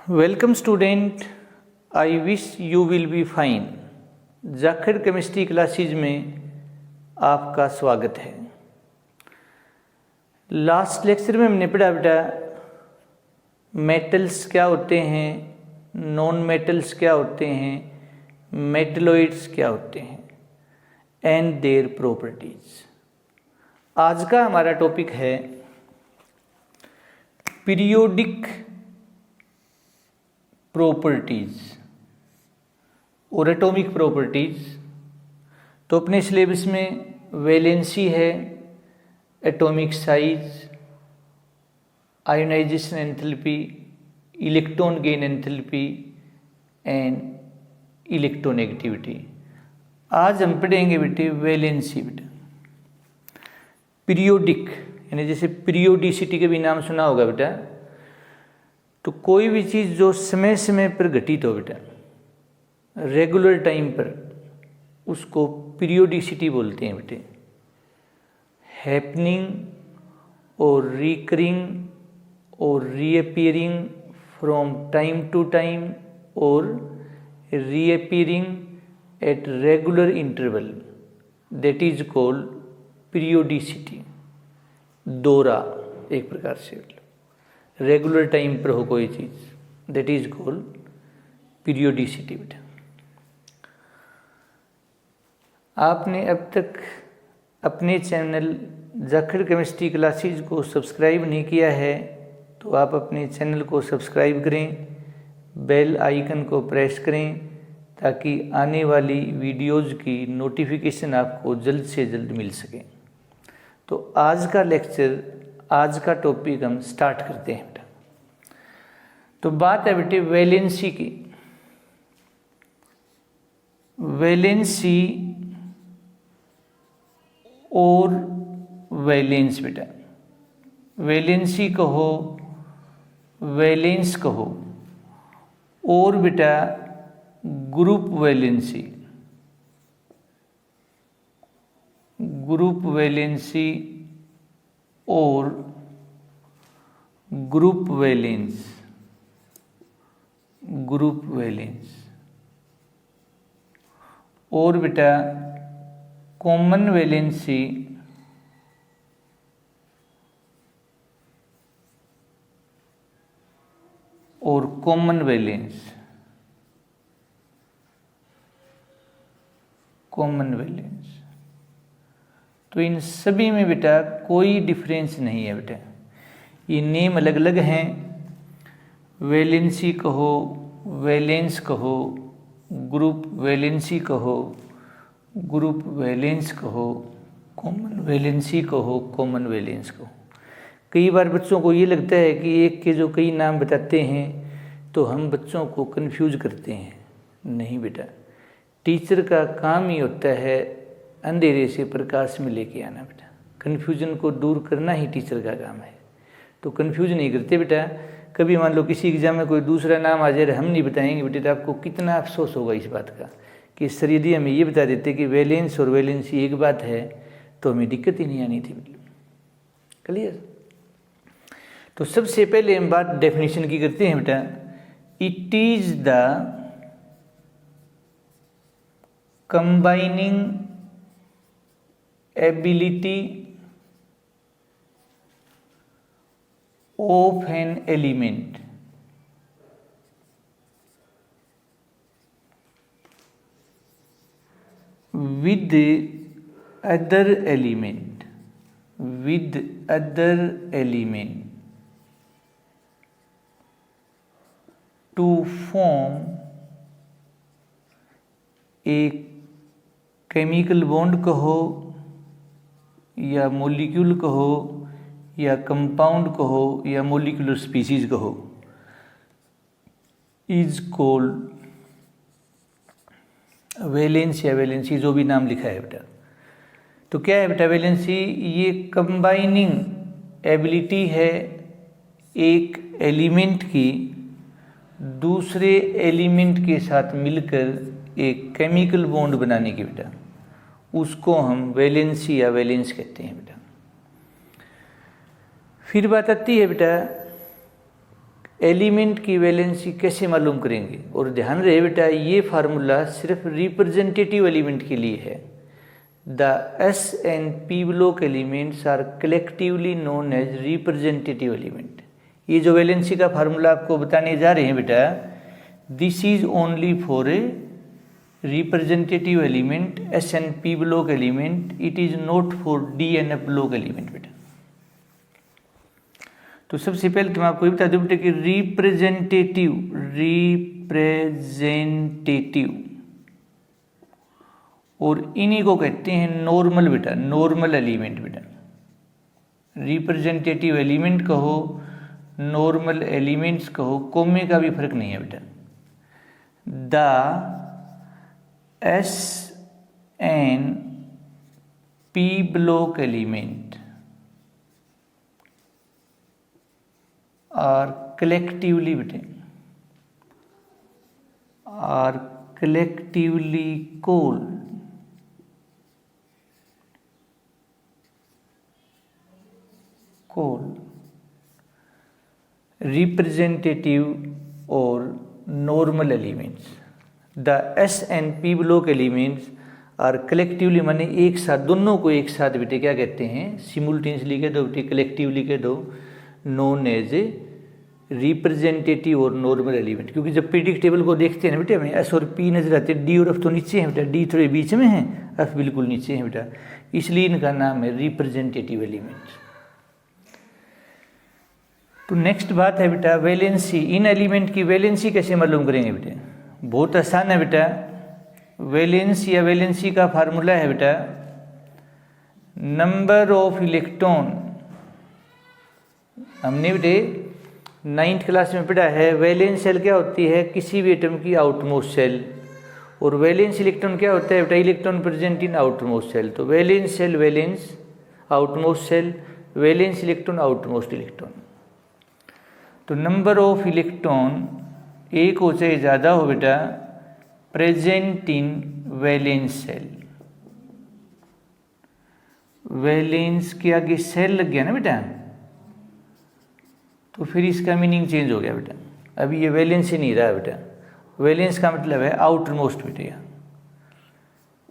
Welcome student, I wish you will be fine. Jakhar chemistry classes में आपका स्वागत है। लास्ट लेक्चर में हमने पढ़ा बेटा मेटल्स क्या होते हैं, नॉन मेटल्स क्या होते हैं, मेटलॉइड्स क्या होते हैं एंड देयर प्रॉपर्टीज। आज का हमारा टॉपिक है पीरियोडिक प्रॉपर्टीज और एटॉमिक प्रॉपर्टीज। तो अपने सिलेबस में वैलेंसी है, atomic size, ionisation enthalpy, electron gain enthalpy and electronegativity. आज हम पढ़ेंगे बेटे वैलेंसी। बेटा पीरियोडिक यानी जैसे पीरियोडिसिटी के भी नाम सुना होगा बेटा, तो कोई भी चीज़ जो समय समय पर घटित हो बेटा, रेगुलर टाइम पर, उसको पीरियोडिसिटी बोलते हैं बेटे। हैपनिंग और रिकरिंग और reappearing from time to time और reappearing at regular interval, that is called periodicity. दौरा एक प्रकार से रेगुलर टाइम पर हो कोई चीज़, दैट इज कॉल्ड पीरियोडिसिटी। बेटा आपने अब तक अपने चैनल जाखड़ केमिस्ट्री क्लासेज को सब्सक्राइब नहीं किया है तो आप अपने चैनल को सब्सक्राइब करें, बेल आइकन को प्रेस करें ताकि आने वाली वीडियोज़ की नोटिफिकेशन आपको जल्द से जल्द मिल सके। तो आज का लेक्चर, आज का टॉपिक हम स्टार्ट करते हैं बेटा। तो बात है बेटे वैलेंसी की। वैलेंसी और वैलेंस बेटा, वैलेंसी कहो, वैलेंस कहो, और बेटा ग्रुप वैलेंसी, ग्रुप वैलेंसी और ग्रुप वैलेंस, ग्रुप वैलेंस और बेटा कॉमन वैलेंसी और कॉमन वैलेंस, कॉमन वैलेंस। तो इन सभी में बेटा कोई डिफरेंस नहीं है बेटा, ये नेम अलग अलग हैं। वैलेंसी कहो, वैलेंस कहो, ग्रुप वैलेंसी कहो, ग्रुप वैलेंस कहो, कॉमन वैलेंसी कहो, कॉमन वैलेंस कहो। कई बार बच्चों को ये लगता है कि एक के जो कई नाम बताते हैं तो हम बच्चों को कंफ्यूज करते हैं। नहीं बेटा, टीचर का काम ही होता है अंधेरे से प्रकाश में लेके आना बेटा। कन्फ्यूजन को दूर करना ही टीचर का काम है। तो कन्फ्यूज नहीं करते बेटा। कभी मान लो किसी एग्जाम में कोई दूसरा नाम आ जाए, हम नहीं बताएंगे बेटे, तो आपको कितना अफसोस होगा इस बात का कि सर यदि हमें ये बता देते कि वैलेंस और वैलेंसी एक बात है तो हमें दिक्कत ही नहीं आनी थी। क्लियर? तो सबसे पहले हम बात डेफिनेशन की करते हैं बेटा। It is the combining ability of an element with other element, with other element to form a chemical bond कहो या मोलिक्यूल कहो या कंपाउंड कहो या मोलिकुलर स्पीसीज कहो, इज कॉल्ड वैलेंस या वैलेंसी, जो भी नाम लिखा है बेटा। तो क्या है बेटा वैलेंसी? ये कंबाइनिंग एबिलिटी है एक एलिमेंट की दूसरे एलिमेंट के साथ मिलकर एक केमिकल बॉन्ड बनाने की बेटा, उसको हम वैलेंसी या वैलेंस कहते हैं बेटा। फिर बात आती है बेटा एलिमेंट की वैलेंसी कैसे मालूम करेंगे। और ध्यान रहे बेटा, ये फार्मूला सिर्फ रिप्रेजेंटेटिव एलिमेंट के लिए है। The s and p block elements are collectively known as representative element. ये जो वैलेंसी का फार्मूला आपको बताने जा रहे हैं बेटा, this is only for a representative element s and p block element, it is not for d n f block element बेटा। तो सबसे पहले तो मैं आपको ये बता दूं बेटा कि रिप्रेजेंटेटिव और इन्हीं को कहते हैं नॉर्मल बेटा, नॉर्मल एलिमेंट बेटा। रिप्रेजेंटेटिव एलिमेंट कहो, नॉर्मल एलिमेंट्स कहो, कोमे का भी फर्क नहीं है बेटा। The S and P block element are collectively बेटे, are collectively called representative or normal elements. The S and P block elements are collectively माने एक साथ, दोनों को एक साथ बेटे क्या कहते हैं, सिमुलटेनियसली कह दो बेटे, कलेक्टिवली कह दो, नोन एज ए रिप्रेजेंटेटिव और नॉर्मल एलिमेंट। क्योंकि जब पीरियोडिक टेबल को देखते हैं ना बेटे, हमें एस और पी नजर आते हैं, डी और एफ तो नीचे हैं बेटा, डी थोड़े बीच में है, एफ बिल्कुल नीचे है बेटा, इसलिए इनका नाम है रिप्रेजेंटेटिव एलिमेंट। तो नेक्स्ट बात है बेटा वैलेंसी। इन एलिमेंट की वैलेंसी कैसे मालूम करेंगे बेटे, बहुत आसान है बेटा। वैलेंस या वैलेंसी का फार्मूला है बेटा नंबर ऑफ इलेक्ट्रॉन। हमने बेटे 9th क्लास में पढ़ा है वैलेंस सेल क्या होती है, किसी भी एटम की आउटमोस्ट सेल, और वैलेंस इलेक्ट्रॉन क्या होता है बेटा, electron present in outermost shell. तो valence shell valence outermost shell, valence electron outermost electron. तो नंबर ऑफ इलेक्ट्रॉन एक हो चाहे ज़्यादा हो बेटा present in valence shell. Valence के आगे सेल लग गया ना बेटा, तो फिर इसका मीनिंग चेंज हो गया बेटा। अभी ये वैलेंस ही नहीं रहा बेटा, वैलेंस का मतलब है आउटर मोस्ट बेटा।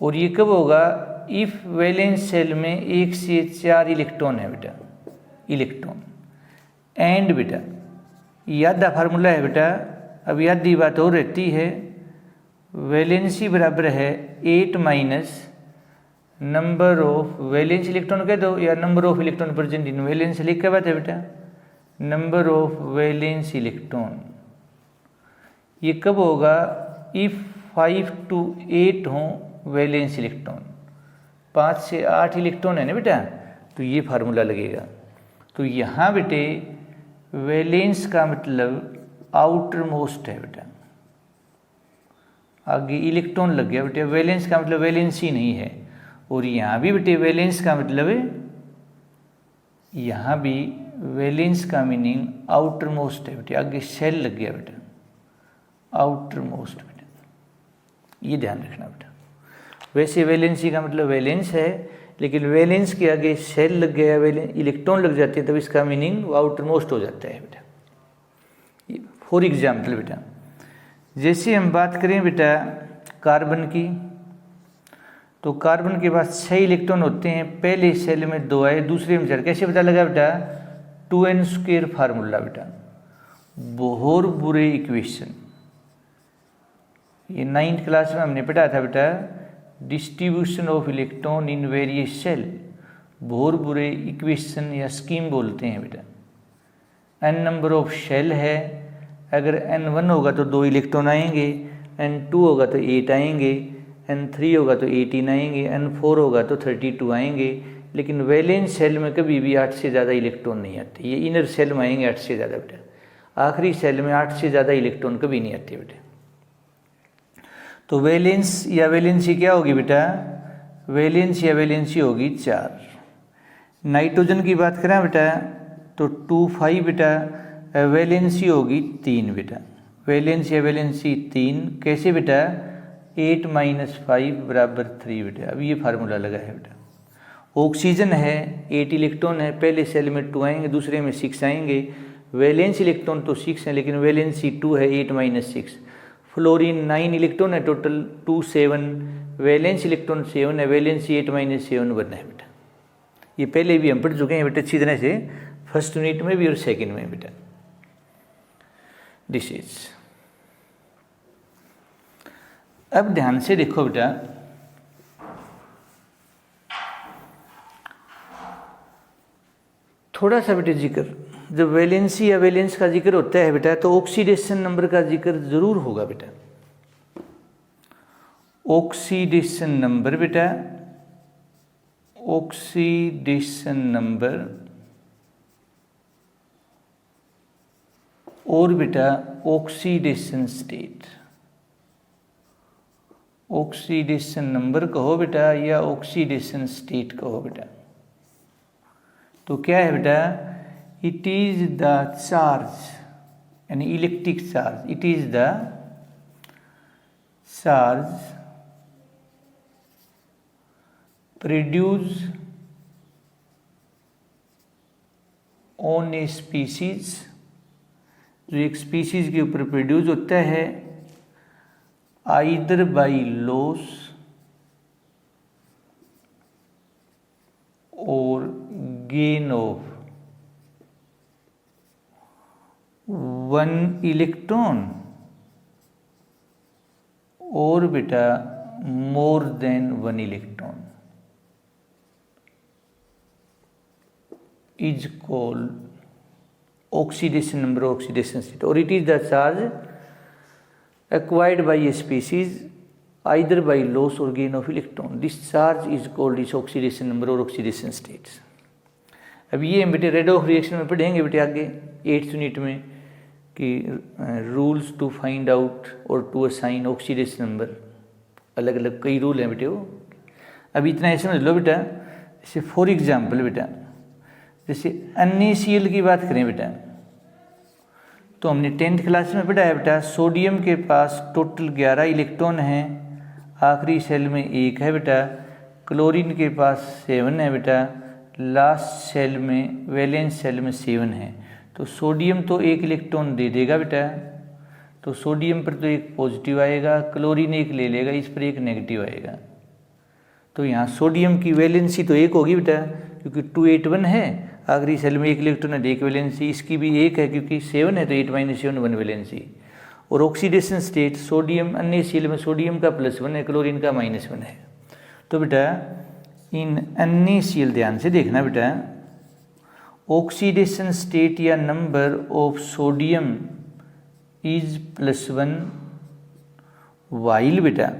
और ये कब होगा, इफ वैलेंस सेल में 1 से 4 इलेक्ट्रॉन है बेटा, इलेक्ट्रॉन। एंड बेटा याद फार्मूला है बेटा, अब याद की बात और रहती है, वैलेंसी बराबर है 8 minus number of valence electron कह दो, या number of electron present in valence cell. क्या बात है बेटा, नंबर ऑफ वैलेंस इलेक्ट्रॉन। ये कब होगा, इफ 5 to 8 हो वैलेंस इलेक्ट्रॉन, 5 से 8 इलेक्ट्रॉन है ना बेटा, तो ये फार्मूला लगेगा। तो यहाँ बेटे वैलेंस का मतलब आउटर मोस्ट है बेटा, आगे इलेक्ट्रॉन लग गया बेटे, वैलेंस का मतलब वैलेंसी नहीं है। और यहाँ भी बेटे वैलेंस का मतलब है, यहाँ भी वैलेंस का मीनिंग आउटर मोस्ट है बेटे, आगे सेल लग गया बेटा, आउटर मोस्ट बेटा, ये ध्यान रखना बेटा। वैसे वैलेंसी का मतलब वैलेंस है, लेकिन वैलेंस के आगे सेल लग गया, इलेक्ट्रॉन लग जाते हैं, तब इसका मीनिंग आउटर मोस्ट हो जाता है बेटा। फॉर एग्जाम्पल बेटा, जैसे हम बात करें बेटा कार्बन की, तो कार्बन के पास 6 इलेक्ट्रॉन होते हैं, पहले सेल में 2 आए, दूसरे में 4। कैसे पता लगा बेटा, 2n² फार्मूला बेटा, बोहर बुरे इक्वेशन। ये 9th क्लास में हमने पढ़ा था बेटा, distribution of electron in various shell, Bohr Bury equation या स्कीम बोलते हैं बेटा। n नंबर ऑफ शेल है, अगर n1 होगा तो 2 इलेक्ट्रॉन आएंगे, n2 होगा तो 8 आएंगे, n3 होगा तो 18 आएंगे, n4 होगा तो 32 आएंगे। लेकिन वैलेंस सेल में कभी भी 8 से ज़्यादा इलेक्ट्रॉन नहीं आते, ये इनर सेल में आएंगे 8 से ज़्यादा बेटा, आखिरी सेल में 8 से ज़्यादा इलेक्ट्रॉन कभी नहीं आते बेटा। तो वैलेंस या वैलेंसी क्या होगी बेटा, वैलेंस या वैलेंसी होगी 4। नाइट्रोजन की बात करें बेटा तो 2,5 बेटा, वैलेंसी होगी 3 बेटा, वैलेंस या वैलेंसी 3। कैसे बेटा, 8 - 5 = 3 बेटा। अब ये फार्मूला लगा है बेटा। ऑक्सीजन है, 8 इलेक्ट्रॉन है, पहले सेल में 2 आएंगे, दूसरे में 6 आएंगे, वैलेंस इलेक्ट्रॉन तो 6 है लेकिन वैलेंसी 2 है, 8 - 6। फ्लोरीन 9 इलेक्ट्रॉन है टोटल, 2 7, वैलेंस इलेक्ट्रॉन 7 है, वैलेंसी 8 - 7 1 है बेटा। ये पहले भी हम पढ़ चुके हैं बेटा अच्छी तरह से, फर्स्ट यूनिट में भी और सेकेंड में बेटा। दिस इज, अब ध्यान से देखो बेटा, थोड़ा सा बेटा जिक्र, जब वैलेंसी या वैलेंस का जिक्र होता है बेटा तो ऑक्सीडेशन नंबर का जिक्र जरूर होगा बेटा। ऑक्सीडेशन नंबर बेटा, ऑक्सीडेशन नंबर और बेटा ऑक्सीडेशन स्टेट, ऑक्सीडेशन नंबर कहो बेटा या ऑक्सीडेशन स्टेट कहो बेटा। तो क्या है बेटा, इट इज द चार्ज यानी electric charge, it is the charge produce on a species, जो एक स्पीसीज के ऊपर प्रोड्यूस होता है, आइदर बाई लॉस और गेन ऑफ 1 इलेक्ट्रॉन और बेटा more than 1 electron is called oxidation number, oxidation state, और it is the charge acquired by a species either by loss or gain of electron. This charge is called its oxidation number or oxidation states. अब ये हम बेटे redox reaction में पढ़ेंगे बेटे आगे 8th unit में कि रूल्स टू फाइंड आउट और टू असाइन ऑक्सीडेशन नंबर, अलग अलग कई रूल हैं बेटे वो। अभी इतना ही समझ लो बेटा, जैसे फॉर एग्जाम्पल बेटा, जैसे NaCl की बात करें बेटा तो हमने 10th क्लास में पढ़ा है बेटा, सोडियम के पास टोटल 11 इलेक्ट्रॉन हैं, आखिरी सेल में 1 है बेटा, क्लोरीन के पास 7 है बेटा, लास्ट सेल में वैलेंस सेल में 7 है। तो सोडियम तो 1 इलेक्ट्रॉन दे देगा बेटा, तो सोडियम पर तो 1 पॉजिटिव आएगा, क्लोरीन 1 ले लेगा, इस पर 1 नेगेटिव आएगा। तो यहाँ सोडियम की वैलेंसी तो 1 होगी बेटा क्योंकि 281 है, आखिरी सेल में 1 इलेक्ट्रॉन है, 1 वैलेंसी, इसकी भी 1 है क्योंकि 7 है तो 8 - 7 1 वैलेंसी। और ऑक्सीडेशन स्टेट सोडियम, NaCl में सोडियम का +1 है, क्लोरीन का -1 है। तो बेटा इन NaCl ध्यान से देखना बेटा, ऑक्सीडेशन स्टेट या number of sodium is +1 while बेटा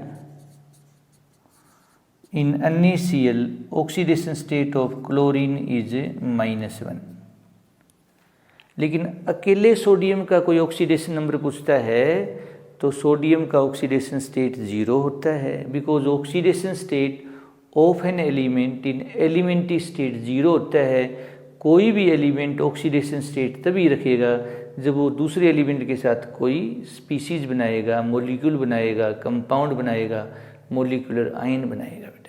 in NaCl oxidation state of chlorine is -1। लेकिन अकेले सोडियम का कोई ऑक्सीडेशन नंबर पूछता है तो सोडियम का ऑक्सीडेशन स्टेट 0 होता है, because oxidation state of an element in elementary state 0 होता है। कोई भी एलिमेंट ऑक्सीडेशन स्टेट तभी रखेगा जब वो दूसरे एलिमेंट के साथ कोई स्पीसीज बनाएगा, मॉलिक्यूल बनाएगा, कंपाउंड बनाएगा, मॉलिक्यूलर आयन बनाएगा बेटा।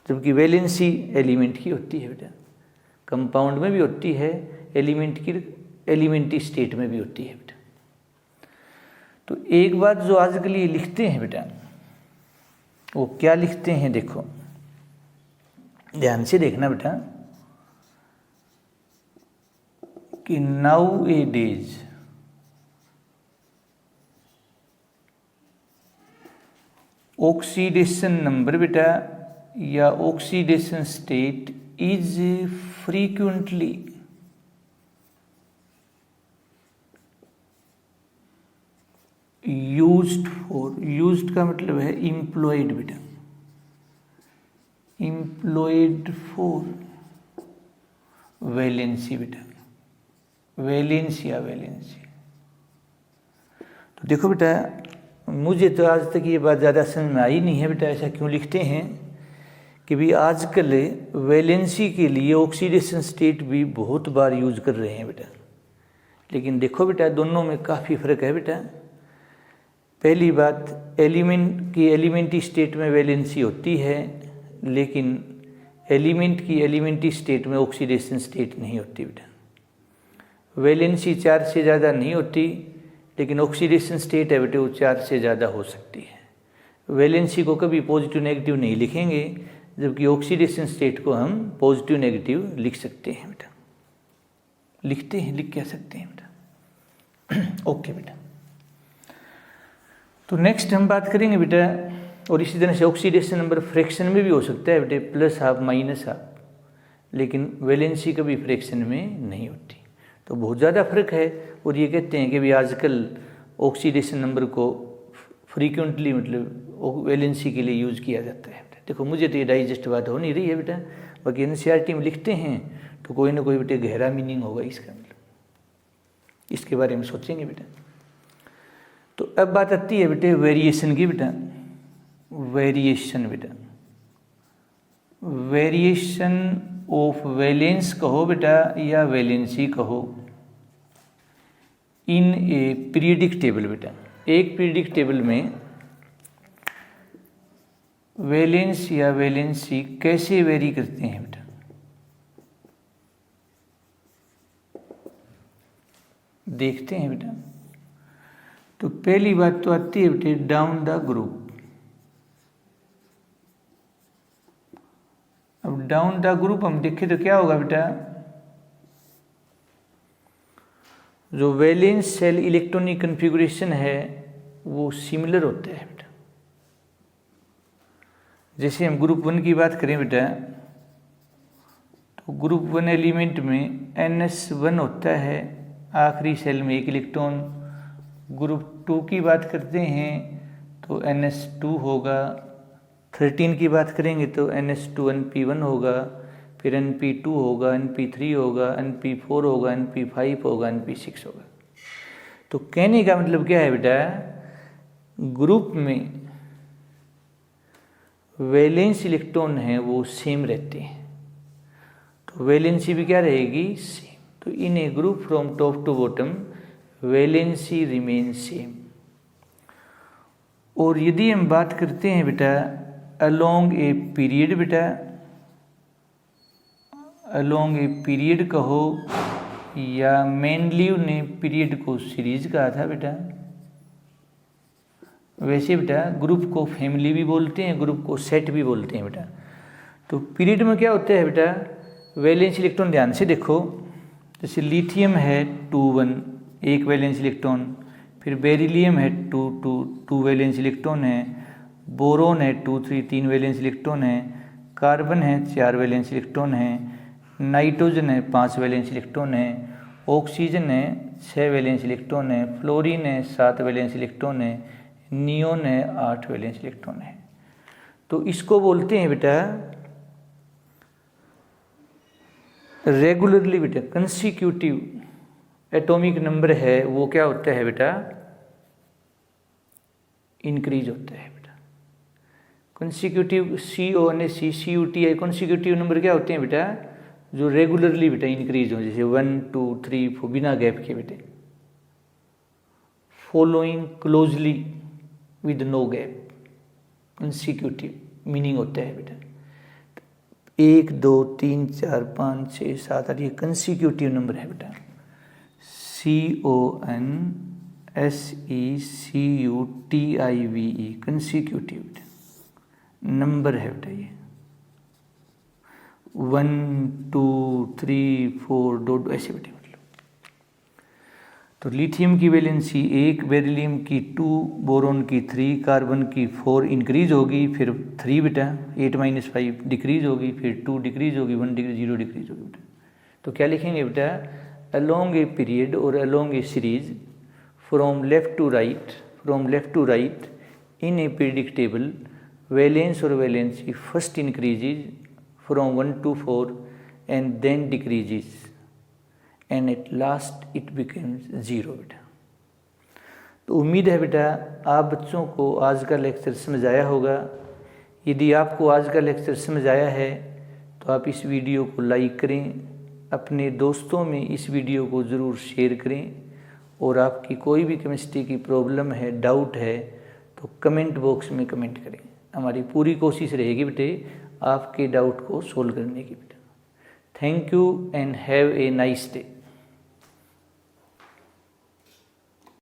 जबकि वैलेंसी एलिमेंट की होती है बेटा, कंपाउंड में भी होती है, एलिमेंट की एलिमेंट्री स्टेट में भी होती है बेटा। तो एक बात जो आज के लिए लिखते हैं बेटा, वो क्या लिखते हैं देखो, ध्यान से देखना बेटा कि नाउ ए डेज ऑक्सीडेशन नंबर बेटा या oxidation state is frequently used for, used का मतलब है इम्प्लॉयड बेटा, इम्प्लॉयड फॉर वैलेंसी बेटा, वैलेंस या वैलेंसी। तो देखो बेटा, मुझे तो आज तक ये बात ज़्यादा समझ में आई नहीं है बेटा, ऐसा क्यों लिखते हैं कि भी आजकल वैलेंसी के लिए ऑक्सीडेशन स्टेट भी बहुत बार यूज कर रहे हैं बेटा। लेकिन देखो बेटा, दोनों में काफ़ी फ़र्क है बेटा। पहली बात, एलिमेंट की एलिमेंट्री स्टेट में वैलेंसी होती है, लेकिन एलिमेंट की एलिमेंट्री स्टेट में ऑक्सीडेशन स्टेट नहीं होती बेटा। वैलेंसी 4 से ज़्यादा नहीं होती, लेकिन ऑक्सीडेशन स्टेट है बेटे वो 4 से ज़्यादा हो सकती है। वैलेंसी को कभी पॉजिटिव नेगेटिव नहीं लिखेंगे, जबकि ऑक्सीडेशन स्टेट को हम पॉजिटिव नेगेटिव लिख सकते हैं बेटा, लिखते हैं, लिख क्या सकते हैं बेटा। ओके बेटा, तो नेक्स्ट हम बात करेंगे बेटा, और इसी तरह से ऑक्सीडेशन नंबर फ्रैक्शन में भी हो सकता है बेटे, +½ -½ लेकिन वैलेंसी कभी फ्रैक्शन में नहीं होती। तो बहुत ज़्यादा फर्क है, और ये कहते हैं कि भी आजकल ऑक्सीडेशन नंबर को फ्रीक्वेंटली मतलब वैलेंसी के लिए यूज़ किया जाता है। देखो मुझे तो ये डाइजेस्ट बात हो नहीं रही है बेटा, बाकी NCERT में लिखते हैं तो कोई ना कोई बेटे गहरा मीनिंग होगा इसका, मतलब इसके बारे में सोचेंगे बेटा। तो अब बात आती है बेटे वेरिएशन की बेटा, वेरिएशन बेटा, वेरिएशन ऑफ वैलेंस कहो बेटा या वैलेंसी कहो इन ए पीरियडिक टेबल बेटा। एक पीरियडिक टेबल में वैलेंस या वैलेंसी कैसे वेरी करते हैं बेटा, देखते हैं बेटा। तो पहली बात तो आती है बेटे डाउन द ग्रुप। अब डाउन द ग्रुप हम देखें तो क्या होगा बेटा, जो वैलेंस सेल इलेक्ट्रॉनिक कन्फिगुरेशन है वो सिमिलर होता है बेटा। जैसे हम ग्रुप 1 की बात करें बेटा, तो ग्रुप 1 एलिमेंट में NS1 होता है, आखिरी सेल में 1 इलेक्ट्रॉन। ग्रुप 2 की बात करते हैं तो NS2 होगा। 13 की बात करेंगे तो NS2 NP1 होगा, फिर NP2 होगा, NP3 होगा, NP4 होगा, NP5 होगा, NP6 होगा। तो कहने का मतलब क्या है बेटा, ग्रुप में वैलेंस इलेक्ट्रॉन है वो सेम रहते हैं, तो वैलेंसी भी क्या रहेगी, सेम। तो in a group from top to bottom valency remain same. और यदि हम बात करते हैं बेटा अलोंग ए पीरियड बेटा, अलोंग ए पीरियड कहो या मेनलीव ने पीरियड को सीरीज कहा था बेटा। वैसे बेटा ग्रुप को फैमिली भी बोलते हैं, ग्रुप को सेट भी बोलते हैं बेटा। तो पीरियड में क्या होता है बेटा, वैलेंस इलेक्ट्रॉन ध्यान से देखो, जैसे लिथियम है 2 1 1 वैलेंस इलेक्ट्रॉन, फिर बेरिलियम है 2 2 2 वैलेंस इलेक्ट्रॉन है, बोरोन है 2 3 3 वैलेंस इलेक्ट्रॉन है, कार्बन है 4 वैलेंस इलेक्ट्रॉन है, नाइट्रोजन है 5 वैलेंस इलेक्ट्रॉन है, ऑक्सीजन है 6 वैलेंस इलेक्ट्रॉन है, फ्लोरीन है 7 वैलेंस इलेक्ट्रॉन है, नियोन है 8 वैलेंस इलेक्ट्रॉन है। तो इसको बोलते हैं बेटा रेगुलरली बेटा कंसिक्यूटिव एटॉमिक नंबर है वो क्या होता है बेटा, इंक्रीज होता है बेटा। Consecutive CONC CUTI consecutive number क्या होते हैं बेटा, जो रेगुलरली बेटा इंक्रीज हो, जैसे 1 2 3 4 बिना गैप के बेटे। Following closely with no gap consecutive meaning होता है बेटा। 1 2 3 4 5 6 7 8 ये कंसिक्यूटिव नंबर है बेटा। CONSECUTIVE कंसिक्यूटिव नंबर है बेटा ये। 1 2 3 4 डॉट ऐसे बेटे। तो लिथियम की वैलेंसी 1, बेरिलियम की 2, बोरोन की 3, कार्बन की 4 इंक्रीज होगी, फिर 3 बेटा 8 - 5 डिक्रीज होगी, फिर 2 डिक्रीज होगी, 1 डिक्रीज 0 डिक्रीज होगी बेटा। तो क्या लिखेंगे बेटा, अलोंग ए पीरियड और along a series from left to right in a periodic table valence और valency first increases from 1 to 4 and then decreases and at last it becomes 0 बेटा। तो उम्मीद है बेटा आप बच्चों को आज का लेक्चर समझ आया होगा। यदि आपको आज का लेक्चर समझ आया है तो आप इस वीडियो को लाइक करें, अपने दोस्तों में इस वीडियो को ज़रूर शेयर करें, और आपकी कोई भी केमिस्ट्री की प्रॉब्लम है, डाउट है, तो कमेंट बॉक्स में कमेंट करें। हमारी पूरी कोशिश रहेगी बेटे आपके डाउट को सोल्व करने की बेटा। Thank you and have a nice day.